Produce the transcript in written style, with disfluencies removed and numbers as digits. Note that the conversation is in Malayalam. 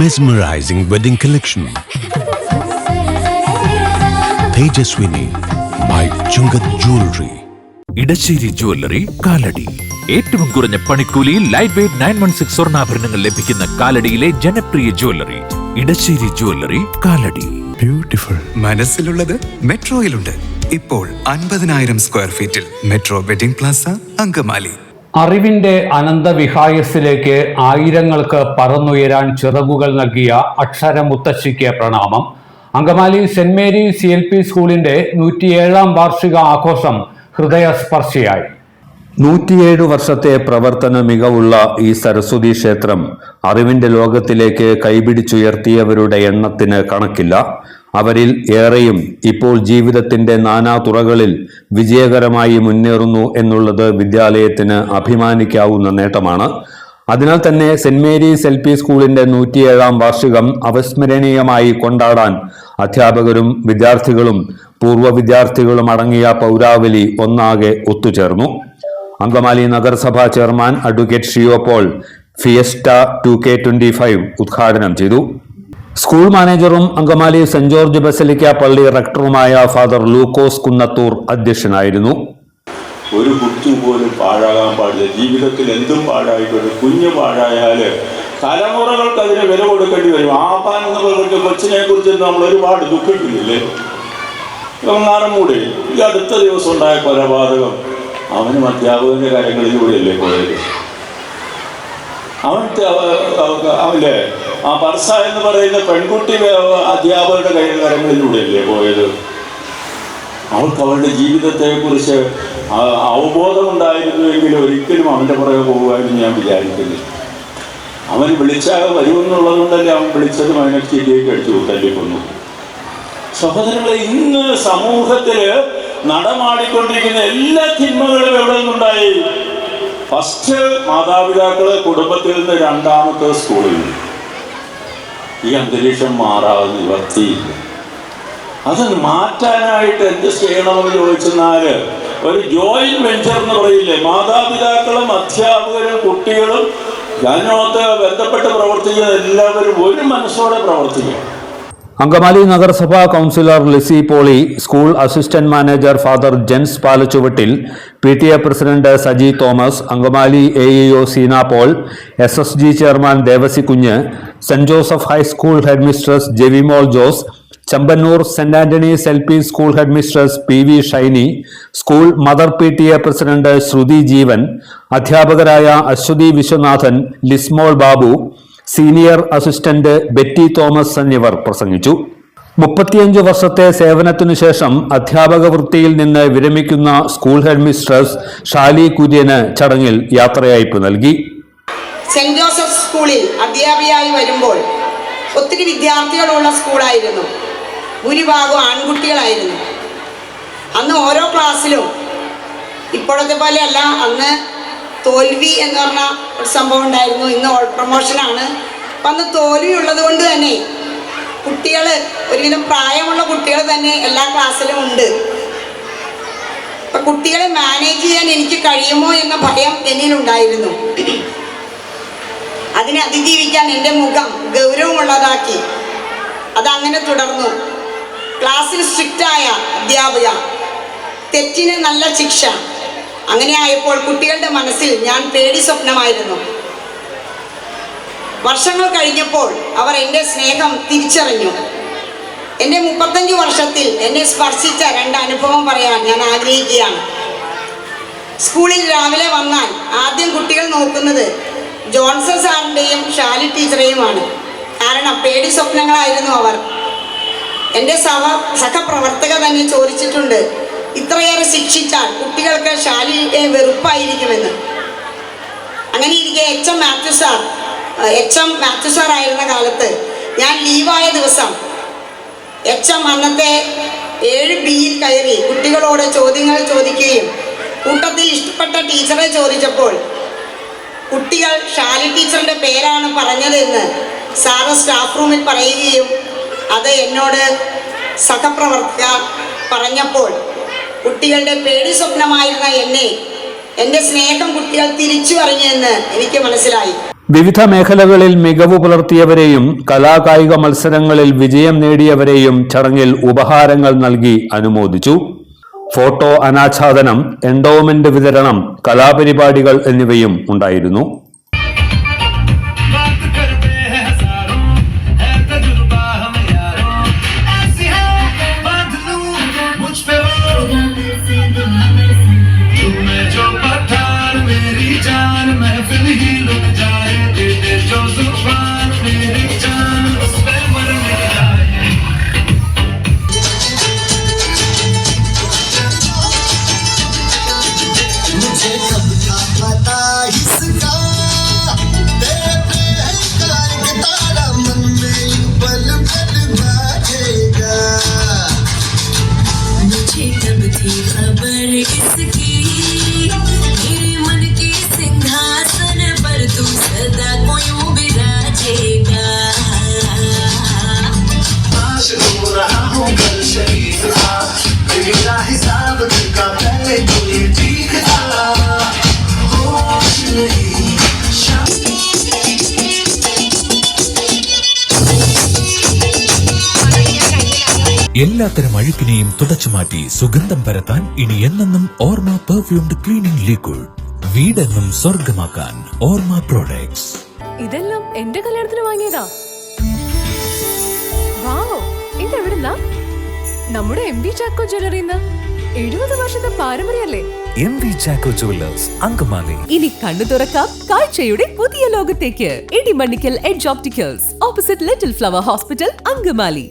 Mesmerizing wedding collection. Tejaswini by Chungat Jewelry. Edassery jewellery Kalady. ഏറ്റവും കുറഞ്ഞ പണിക്കൂലിയിൽ ലൈറ്റ് വെയ്റ്റ് 916 സ്വർണ്ണാഭരണങ്ങൾ ലഭിക്കുന്ന കാലടിയിലെ ജനപ്രിയ jewellery Edassery jewellery Kalady. Beautiful. മനസ്സിലുള്ളത് മെട്രോയിലുണ്ട്. ഇപ്പോൾ 50,000 സ്ക്വയർ ഫീറ്റിൽ മെട്രോ വെഡിംഗ് പ്ലാസ അങ്കമാലി. അറിവിന്റെ അനന്തവിഹായസിലേക്ക് ആയിരങ്ങൾക്ക് പറന്നുയരാൻ ചിറകുകൾ നൽകിയ അക്ഷരമുത്തശ്ശിക്ക് പ്രണാമം. അങ്കമാലി സെന്റ് മേരീസ് CLP സ്കൂളിന്റെ 107ാം വാർഷിക ആഘോഷം ഹൃദയസ്പർശിയായി. 107 വർഷത്തെ പ്രവർത്തന മികവുള്ള ഈ സരസ്വതി ക്ഷേത്രം അറിവിന്റെ ലോകത്തിലേക്ക് കൈപിടിച്ചുയർത്തിയവരുടെ എണ്ണത്തിന് കണക്കില്ല. അവരിൽ ഏറെയും ഇപ്പോൾ ജീവിതത്തിന്റെ നാനാ തുറകളിൽ വിജയകരമായി മുന്നേറുന്നു എന്നുള്ളത് വിദ്യാലയത്തിന് അഭിമാനിക്കാവുന്ന നേട്ടമാണ്. അതിനാൽ തന്നെ സെന്റ് മേരീസ് LP സ്കൂളിന്റെ 107ാം വാർഷികം അവിസ്മരണീയമായി കൊണ്ടാടാൻ അധ്യാപകരും വിദ്യാർത്ഥികളും പൂർവ്വ വിദ്യാർത്ഥികളും അടങ്ങിയ പൗരാവലി ഒന്നാകെ ഒത്തുചേർന്നു. അങ്കമാലി നഗരസഭാ chairman advocate Shiyo Paul fiesta 2K25 ഉദ്ഘാടനം ചെയ്തു. സ്കൂൾ മാനേജറും അങ്കമാലി സെന്റ് ജോർജ് ബസലിക്ക പള്ളി റെക്ടറുമായ ഫാദർ ലൂക്കോസ് കുന്നത്തൂർ അധ്യക്ഷനായിരുന്നു. ഒരു കുട്ടി പോലും പാഴാകാൻ പാടില്ല. ജീവിതത്തിൽ എന്തും പാഴായിട്ടുണ്ട്. കുഞ്ഞ് പാഴായാൽ തലമുറകൾക്ക് അതിന് വില കൊടുക്കേണ്ടി വരും. ആപ്പാൻ എന്നവർക്ക് കൊച്ചിനെ കുറിച്ച് നമ്മൾ ഒരുപാട് ദുഃഖിക്കുന്നില്ലേ? നാറമൂടെ ഈ അടുത്ത ദിവസം ഉണ്ടായ കൊലപാതകം അവനും അധ്യാപകന്റെ കാര്യങ്ങളിലൂടെയല്ലേ പോയത്? അവൻ്റെ ആ പർസ എന്ന് പറയുന്ന പെൺകുട്ടി അധ്യാപകരുടെ കാര്യങ്ങളിലൂടെയല്ലേ പോയത്? അവൾക്ക് അവളുടെ ജീവിതത്തെക്കുറിച്ച് അവബോധമുണ്ടായിരുന്നുവെങ്കിൽ ഒരിക്കലും അവൻ്റെ പുറകെ പോകുവാനും ഞാൻ വിചാരിക്കുന്നില്ല. അവൻ വിളിച്ചാൽ വരുമെന്നുള്ളത് കൊണ്ടല്ലേ അവൻ വിളിച്ചതും അവനെ ചീറ്റിലേക്ക് അടിച്ചു തല്ലിക്കൊന്നു. സഹോദരങ്ങളെ, ഇന്ന് സമൂഹത്തിൽ നടമാടിക്കൊണ്ടിരിക്കുന്ന എല്ലാ തിന്മകളും എവിടെ നിന്നുണ്ടായി? ഫസ്റ്റ് മാതാപിതാക്കള് കുടുംബത്തിൽ നിന്ന്, രണ്ടാമത്തെ സ്കൂളിൽ നിന്ന്. ഈ അന്തരീക്ഷം മാറാതെ നിവർത്തിയില്ല. അത് മാറ്റാനായിട്ട് എന്ത് ചെയ്യണമെന്ന് ചോദിച്ചെന്നാൽ ഒരു ജോയിന്റ് വെഞ്ചർ എന്ന് പറയില്ലേ? മാതാപിതാക്കളും അധ്യാപകരും കുട്ടികളും അതിനകത്ത് ബന്ധപ്പെട്ട് പ്രവർത്തിക്കുന്ന എല്ലാവരും ഒരു മനസ്സോടെ പ്രവർത്തിക്കണം. അങ്കമാലി നഗരസഭാ councillor Lissy Poly, school assistant manager father Jens Palachuvattil, PTA president Saji Thomas, Angamaly AEO Seena Paul, SSG chairman Devassy Kunju, saint Joseph high school head mistress Jevimol Jose, Chambannoor saint Antony's LP school head mistress PV Shiny, school mother PTA president Sruthi Jeevan, അധ്യാപകരായ Aswathy Viswanathan, Lismol Babu, senior assistant Betty Thomas എന്നിവർ പ്രസംഗിച്ചു. 35 വർഷത്തെ സേവനത്തിനു ശേഷം അധ്യാപക വൃത്തിയിൽ നിന്ന് വിരമിക്കുന്ന school head mistress Shali Kurian ചടങ്ങിൽ യാത്രയയപ്പ് നൽകി. സെന്റ് ജോസഫ് സ്കൂളിൽ അധ്യാപികയായി വരുമ്പോൾ ഒത്തിരി വിദ്യാർത്ഥികളുള്ള സ്കൂളായിരുന്നു. ഭൂരിഭാഗം ആൺകുട്ടികളായിരുന്നു. അന്ന് ഓരോ ക്ലാസ്സിലും ഇപ്പോഴത്തെ പോലെയല്ല, അന്ന് തോൽവി എന്ന് പറഞ്ഞ ഒരു സംഭവം ഉണ്ടായിരുന്നു. ഇന്ന് ഓൾ പ്രൊമോഷനാണ്. അപ്പം അന്ന് തോൽവി ഉള്ളത് കൊണ്ട് തന്നെ കുട്ടികൾ, ഒരുവിധം പ്രായമുള്ള കുട്ടികൾ തന്നെ എല്ലാ ക്ലാസ്സിലും ഉണ്ട്. അപ്പം കുട്ടികളെ മാനേജ് ചെയ്യാൻ എനിക്ക് കഴിയുമോ എന്ന ഭയം എന്നിലുണ്ടായിരുന്നു. അതിനെ അതിജീവിക്കാൻ എൻ്റെ മുഖം ഗൗരവമുള്ളതാക്കി. അതങ്ങനെ തുടർന്നു. ക്ലാസ്സിൽ സ്ട്രിക്റ്റായ അധ്യാപിക, തെറ്റിന് നല്ല ശിക്ഷ. അങ്ങനെ ആയപ്പോൾ കുട്ടികളുടെ മനസ്സിൽ ഞാൻ പേടി സ്വപ്നമായിരുന്നു. വർഷങ്ങൾ കഴിഞ്ഞപ്പോൾ അവർ എൻ്റെ സ്നേഹം തിരിച്ചറിഞ്ഞു. എൻ്റെ 35 വർഷത്തിൽ എന്നെ സ്പർശിച്ച 2 അനുഭവം പറയാൻ ഞാൻ ആഗ്രഹിക്കുകയാണ്. സ്കൂളിൽ രാവിലെ വന്നാൽ ആദ്യം കുട്ടികൾ നോക്കുന്നത് ജോൺസൺ സാറിൻ്റെയും ഷാലി ടീച്ചറെയുമാണ്. കാരണം പേടി സ്വപ്നങ്ങളായിരുന്നു അവർ. എൻ്റെ സഹപ്രവർത്തക തന്നെ ചോദിച്ചിട്ടുണ്ട്, ഇത്രയേറെ ശിക്ഷിച്ചാൽ കുട്ടികൾക്ക് ഷാലിയെ വെറുപ്പായിരിക്കുമെന്ന്. അങ്ങനെ ഇരിക്കെ HM മാത്യു സാർ ആയിരുന്ന കാലത്ത് ഞാൻ ലീവായ ദിവസം HM അന്നത്തെ 7Bയിൽ കയറി കുട്ടികളോട് ചോദ്യങ്ങൾ ചോദിക്കുകയും കൂട്ടത്തിൽ ഇഷ്ടപ്പെട്ട ടീച്ചറെ ചോദിച്ചപ്പോൾ കുട്ടികൾ ഷാലി ടീച്ചറിൻ്റെ പേരാണ് പറഞ്ഞതെന്ന് സാറ് സ്റ്റാഫ് റൂമിൽ പറയുകയും അത് എന്നോട് സഹപ്രവർത്തക പറഞ്ഞപ്പോൾ കുട്ടികളുടെ പേടി സ്വപ്നമായിരുന്ന എന്നെ എൻ്റെ സ്നേഹം കുട്ടികൾ തിരിച്ചു അറിഞ്ഞെന്ന് എനിക്ക് മനസ്സിലായി. വിവിധ മേഖലകളിൽ മികവ് പുലർത്തിയവരെയും കലാകായിക മത്സരങ്ങളിൽ വിജയം നേടിയവരെയും ചടങ്ങിൽ ഉപഹാരങ്ങൾ നൽകി അനുമോദിച്ചു. ഫോട്ടോ അനാച്ഛാദനം, എൻഡോവ്മെന്റ് വിതരണം, കലാപരിപാടികൾ എന്നിവയും ഉണ്ടായിരുന്നു. എല്ലാത്തരം അഴുക്കിനെയും തുടച്ചുമാറ്റി സുഗന്ധം പരത്താൻ ഇനി എന്നെന്നും ഓർമ്മ പെർഫ്യൂംഡ് ക്ലീനിംഗ് ലിക്വിഡ്. വീടെന്നും സ്വർഗമാക്കാൻ ഓർമ്മ പ്രോഡക്ട്സ്. ഇതെല്ലാം എന്റെ കല്യാണത്തിന് വാങ്ങിയതാ. വാവ്, ഇതെവിടുന്നാ? നമ്മുടെ MV ചാക്കോ ജ്വല്ലറിന്ന്. 70 വർഷത്തെ പാരമ്പര്യല്ലേ. MV Chacko jewellers, Angamaly. ഇനി കണ്ണു തുറക്കാം കാഴ്ചയുടെ പുതിയ ലോകത്തേക്ക്. Edimannickal edge opticals, opposite little flower hospital, Angamaly.